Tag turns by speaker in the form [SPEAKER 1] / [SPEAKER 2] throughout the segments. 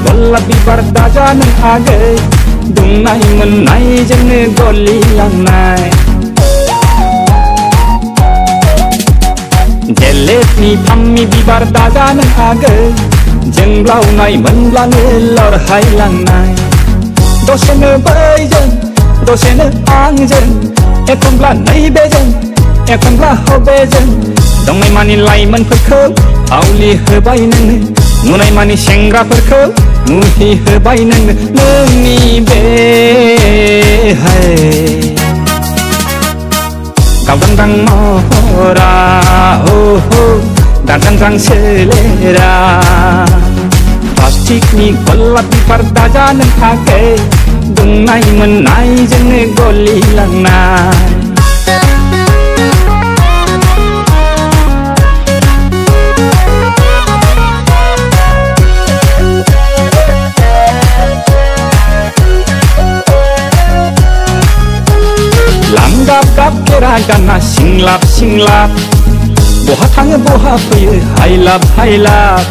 [SPEAKER 1] गलाब बिबार दाजा नों आगै दुंनाय मोननायजोंनो गलिलांनाय जेलेबनि फामि बिबार दाजा नों आगै जोंब्लावनाय मोनब्लानो लरहायलांनाय दसेनो बैजों दसेनो आंजों एखनब्ला नैबेजों एखनब्ला हबेजों दंनाय मानि लाइमोनफोरखौ आवलि होबाय नोंनो नुनाय मानि सेंग्राफोरखौ मुहि होबाय नोंनो नोंनि बे गावदांदां महरा दारजांजां सोलेरा प्लास्टिकनि गलाब बिबार दाजा नों आगै दुंनाय मोननायजोंनो गलिलांनाय लांगाब गाब केरा गाना सिंलाब सिंलाब बहा थाङो बहा फैयो हायलाब हायलाब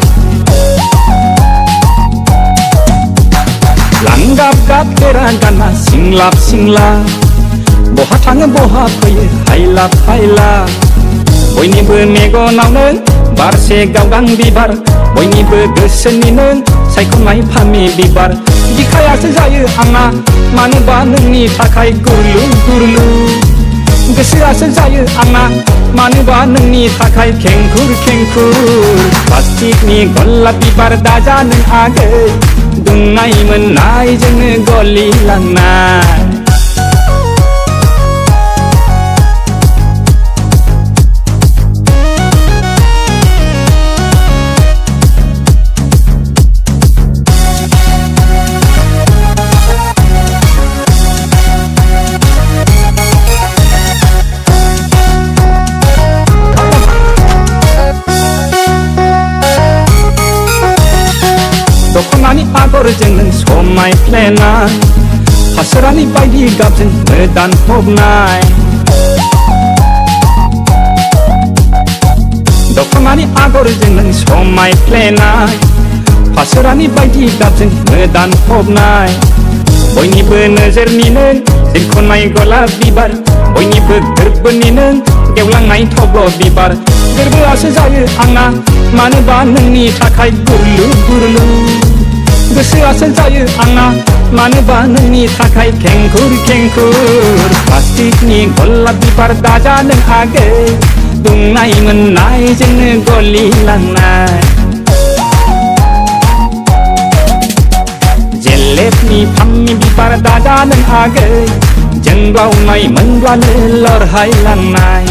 [SPEAKER 1] लांगाब गाब केरा गाना सिंलाब सिंलाब बहा थाङो बहा फैयो हायलाब हायलाब बयनिबो मेगनाव नों बारसे गावदां बिबार बयनिबो गोसोनि नों सायख'नाय फामि बिबार बिखायासो जायो आंना मानोबा नोंनि थाखाय गुरलु गुरलु गोसोआसो जायो आंना मानोबा नोंनि थाखाय खेंखुर खेंखुर प्लास्टिकनि गलाब बिबार दाजा नों आगै दुंनाय मोननायजोंनो गलिलांनाय दखनानि आगरजों नों समायफ्लेनाय फास्रानि बायदि गाबजों मोदान फबनाय दखनानि आगरजों नों समायफ्लेनाय फास्रानि बायदि गाबजों मोदान फबनाय बयनिबो नोजोरनि नों जिरख'नाय गलाब बिबार बयनिबो गोरबोनि नों गेवलांनाय थब्ल' बिबार गोरबोआसो जायो आंना मानोबा नोंनि थाखाय गुरलु गुरलु गोसोआसो जायो आंना मानोबा नोंनि थाखाय खेंखुर खेंखुर प्लास्टिकनि गलाब बिबार दाजा नों आगै दुंनाय मोननायजोंनो गलिलांनाय जेलेबनि फामि बिबार दाजा नों आगै जोंब्लावनाय मोनब्लानो लरहायलांनाय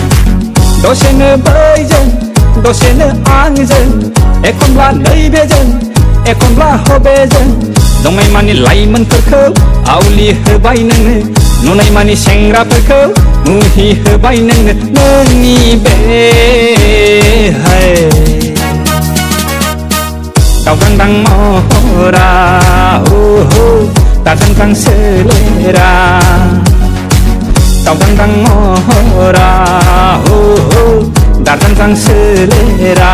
[SPEAKER 1] दसेनो बैजों दसेनो आंजों एखनब्ला नैबेजों एखनब्ला हबेजों दंनाय मानि लाइमोनफोरखौ आवलि होबाय नोंनो नुनाय मानि सेंग्राफोरखौ मुहि होबाय नोंनो नोंनि बे गावदांदां महरा दारजांजां सोलेरा गावदांदां महरा दारजांजां सोलेरा